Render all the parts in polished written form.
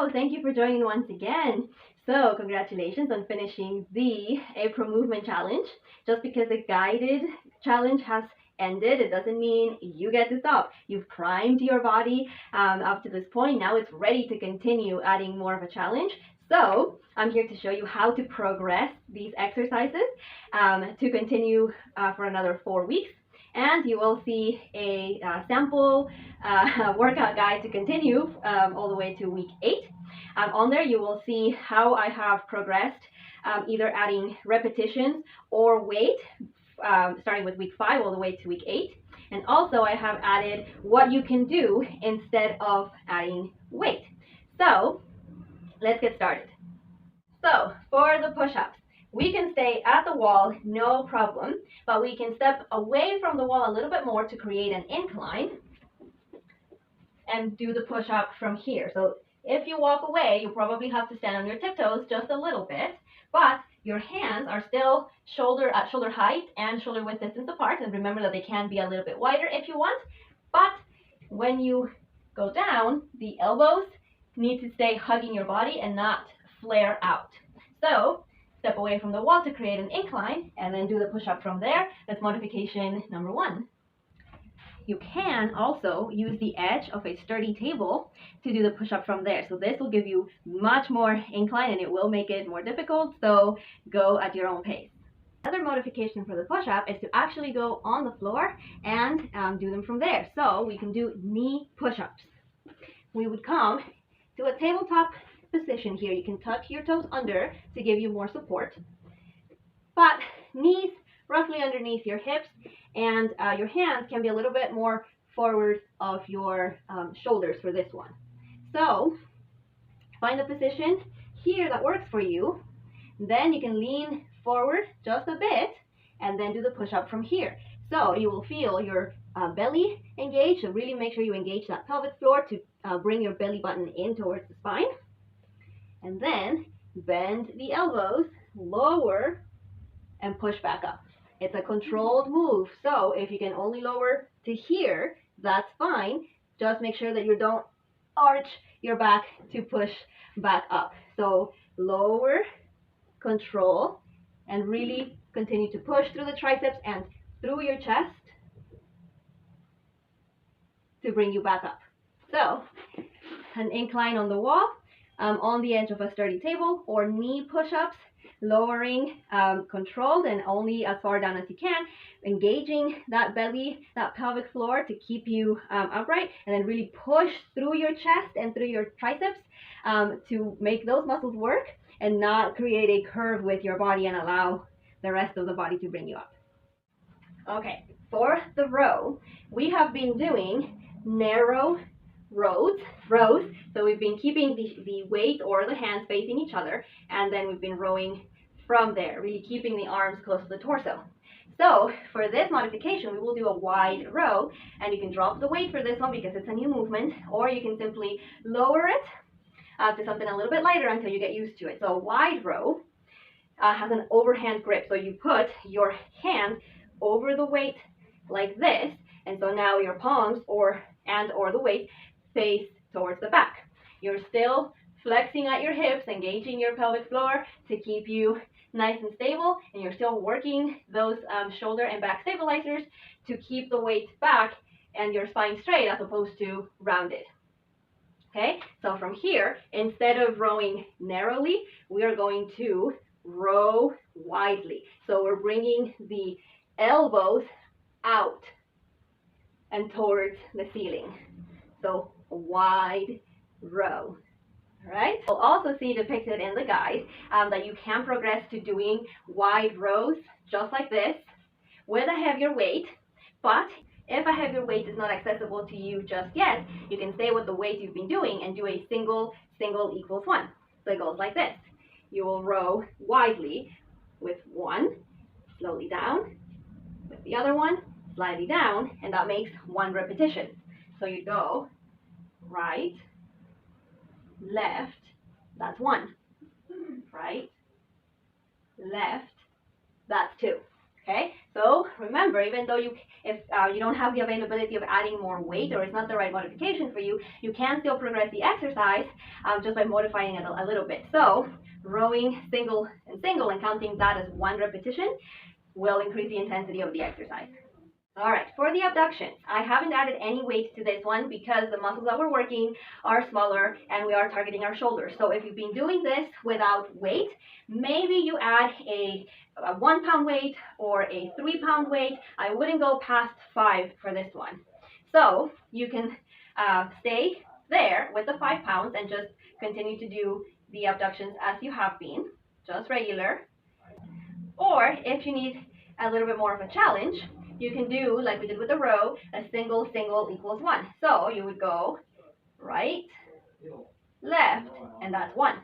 Hello, thank you for joining once again. So, congratulations on finishing the April Movement Challenge. Just because the guided challenge has ended, it doesn't mean you get to stop. You've primed your body up to this point. Now it's ready to continue adding more of a challenge. So, I'm here to show you how to progress these exercises to continue for another 4 weeks. And you will see a sample workout guide to continue all the way to week 8. On there, you will see how I have progressed, either adding repetitions or weight, starting with week 5 all the way to week 8. And also, I have added what you can do instead of adding weight. So, let's get started. So, for the push-ups, we can stay at the wall, no problem, but we can step away from the wall a little bit more to create an incline and do the push-up from here. So if you walk away, you probably have to stand on your tiptoes just a little bit, but your hands are still at shoulder height and shoulder width distance apart. And remember that they can be a little bit wider if you want, but when you go down, the elbows need to stay hugging your body and not flare out. So step away from the wall to create an incline and then do the push-up from there. That's modification number 1. You can also use the edge of a sturdy table to do the push-up from there. So this will give you much more incline and it will make it more difficult. So go at your own pace. Another modification for the push-up is to actually go on the floor and do them from there. So we can do knee push-ups. We would come to a tabletop position here. You can tuck your toes under to give you more support, but knees roughly underneath your hips, and your hands can be a little bit more forward of your shoulders for this one. So find a position here that works for you. Then you can lean forward just a bit and then do the push-up from here. So you will feel your belly engaged. So really make sure you engage that pelvic floor to bring your belly button in towards the spine. And then bend the elbows, lower, and push back up. It's a controlled move, so if you can only lower to here, that's fine. Just make sure that you don't arch your back to push back up. So lower, control, and really continue to push through the triceps and through your chest to bring you back up. So an incline on the wall, on the edge of a sturdy table, or knee push-ups, lowering, controlled and only as far down as you can, engaging that belly, that pelvic floor to keep you upright, and then really push through your chest and through your triceps to make those muscles work and not create a curve with your body and allow the rest of the body to bring you up. Okay, for the row, we have been doing narrow rows. So we've been keeping the weight or the hands facing each other, and then we've been rowing from there, really keeping the arms close to the torso. So for this modification, we will do a wide row, and you can drop the weight for this one because it's a new movement, or you can simply lower it to something a little bit lighter until you get used to it. So a wide row has an overhand grip. So you put your hand over the weight like this, and so now your palms or the weight face towards the back. You're still flexing at your hips, engaging your pelvic floor to keep you nice and stable, and you're still working those shoulder and back stabilizers to keep the weight back and your spine straight as opposed to rounded. Okay, so from here, instead of rowing narrowly, we are going to row widely. So we're bringing the elbows out and towards the ceiling. So a wide row. All right. You'll also see depicted in the guide that you can progress to doing wide rows just like this with a heavier weight. But if a heavier weight is not accessible to you just yet, you can stay with the weight you've been doing and do a single equals 1. So it goes like this. You will row widely with 1, slowly down, with the other one, slightly down, and that makes 1 repetition. So you go right, left, that's 1. Right, left, that's 2. Okay, so remember, even though if you don't have the availability of adding more weight or it's not the right modification for you, you can still progress the exercise just by modifying it a little bit. So rowing single and counting that as one repetition will increase the intensity of the exercise. All right, for the abductions, I haven't added any weight to this one because the muscles that we're working are smaller and we are targeting our shoulders. So if you've been doing this without weight, maybe you add a 1 pound weight or a 3 pound weight. I wouldn't go past 5 for this one. So you can stay there with the 5 pounds and just continue to do the abductions as you have been, just regular. Or if you need a little bit more of a challenge, you can do, like we did with the row, a single equals 1. So you would go right, left, and that's 1.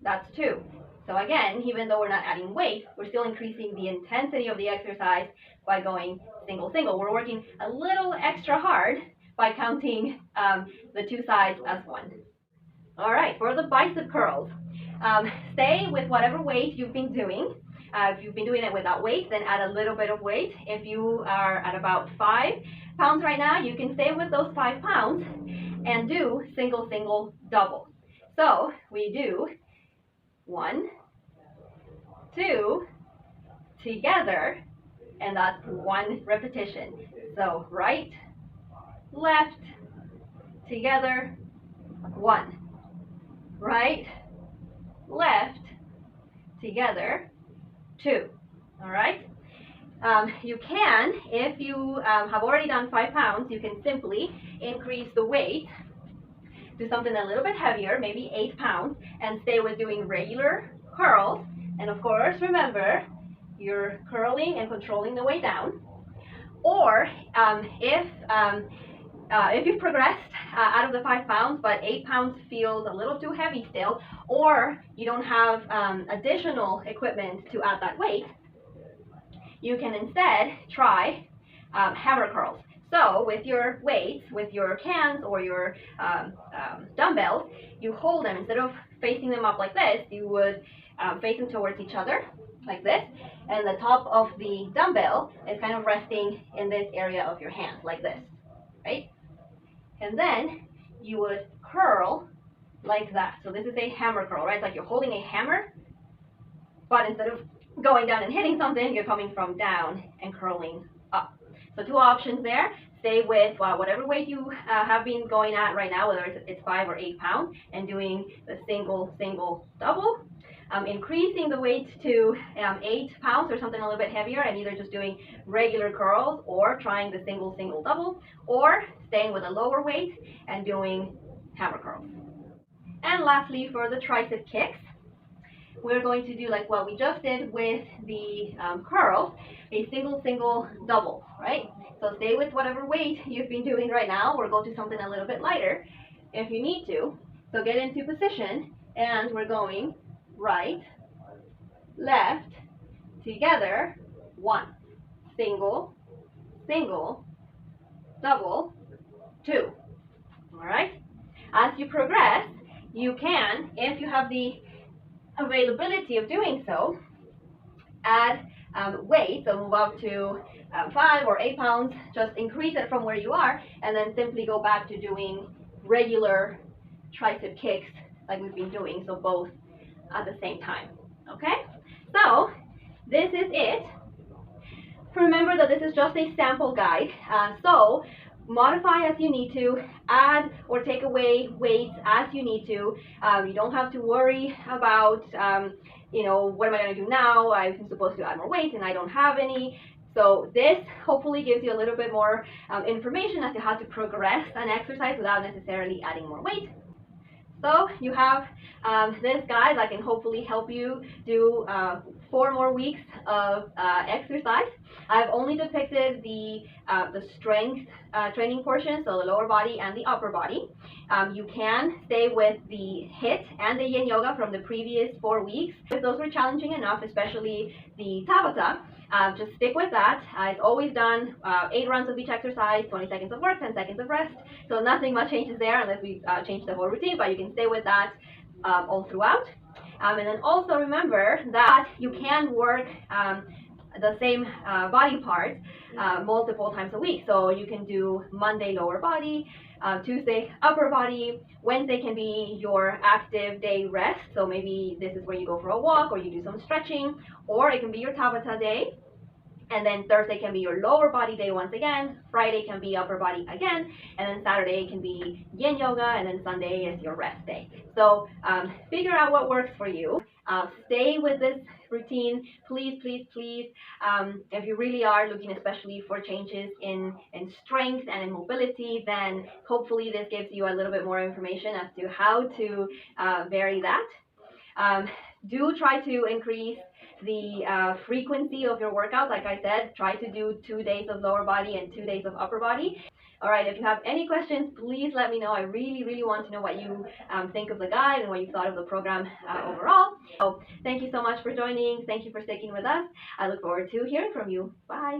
That's 2. So again, even though we're not adding weight, we're still increasing the intensity of the exercise by going single. We're working a little extra hard by counting the 2 sides as 1. All right, for the bicep curls, stay with whatever weight you've been doing. If you've been doing it without weight, then add a little bit of weight. If you are at about 5 pounds right now, you can stay with those 5 pounds and do single, double. So we do 1, 2, together, and that's 1 repetition. So right, left, together, 1. Right, left, together, 2. All right. You can, if you have already done 5 pounds, you can simply increase the weight to something a little bit heavier, maybe 8 pounds, and stay with doing regular curls. And of course, remember, you're curling and controlling the way down. Or if you've progressed out of the 5 pounds, but 8 pounds feels a little too heavy still, or you don't have additional equipment to add that weight, you can instead try hammer curls. So with your weights, with your cans or your dumbbells, you hold them. Instead of facing them up like this, you would face them towards each other like this, and the top of the dumbbell is kind of resting in this area of your hand like this, right? And then you would curl like that. So this is a hammer curl, right? It's like you're holding a hammer, but instead of going down and hitting something, you're coming from down and curling up. So 2 options there. Stay with whatever weight you have been going at right now, whether it's 5 or 8 pounds, and doing the single, double. Increasing the weight to 8 pounds or something a little bit heavier, and either just doing regular curls or trying the single, double, or staying with a lower weight and doing hammer curls. And lastly, for the tricep kicks, we're going to do like what we just did with the curls, a single, double, right? So stay with whatever weight you've been doing right now, or go to something a little bit lighter if you need to. So get into position, and we're going right, left, together, 1, single, double, 2. All right? As you progress, you can, if you have the availability of doing so, add weight, so move up to 5 or 8 pounds, just increase it from where you are, and then simply go back to doing regular tricep kicks like we've been doing, so both at the same time. Okay, so this is it. Remember that this is just a sample guide, so modify as you need to, add or take away weights as you need to. You don't have to worry about what am I going to do now? I'm supposed to add more weight and I don't have any. So this hopefully gives you a little bit more information as to how to progress an exercise without necessarily adding more weight. So you have this guide that can hopefully help you do 4 more weeks of exercise. I've only depicted the strength training portion, so the lower body and the upper body. You can stay with the HIIT and the Yin Yoga from the previous 4 weeks. If those were challenging enough, especially the Tabata, just stick with that. I've always done 8 rounds of each exercise, 20 seconds of work, 10 seconds of rest. So nothing much changes there unless we change the whole routine, but you can stay with that all throughout. And then also remember that you can work the same body parts multiple times a week. So you can do Monday lower body, Tuesday upper body, Wednesday can be your active day rest. So maybe this is where you go for a walk or you do some stretching, or it can be your Tabata day. And then Thursday can be your lower body day once again. Friday can be upper body again. And then Saturday can be yin yoga. And then Sunday is your rest day. So figure out what works for you. Stay with this routine. Please, please, please. If you really are looking especially for changes in strength and in mobility, then hopefully this gives you a little bit more information as to how to vary that. Do try to increase the frequency of your workout. Like I said, try to do 2 days of lower body and 2 days of upper body. All right, if you have any questions, please let me know. I really, really want to know what you think of the guide and what you thought of the program overall. So thank you so much for joining. Thank you for sticking with us. I look forward to hearing from you. Bye.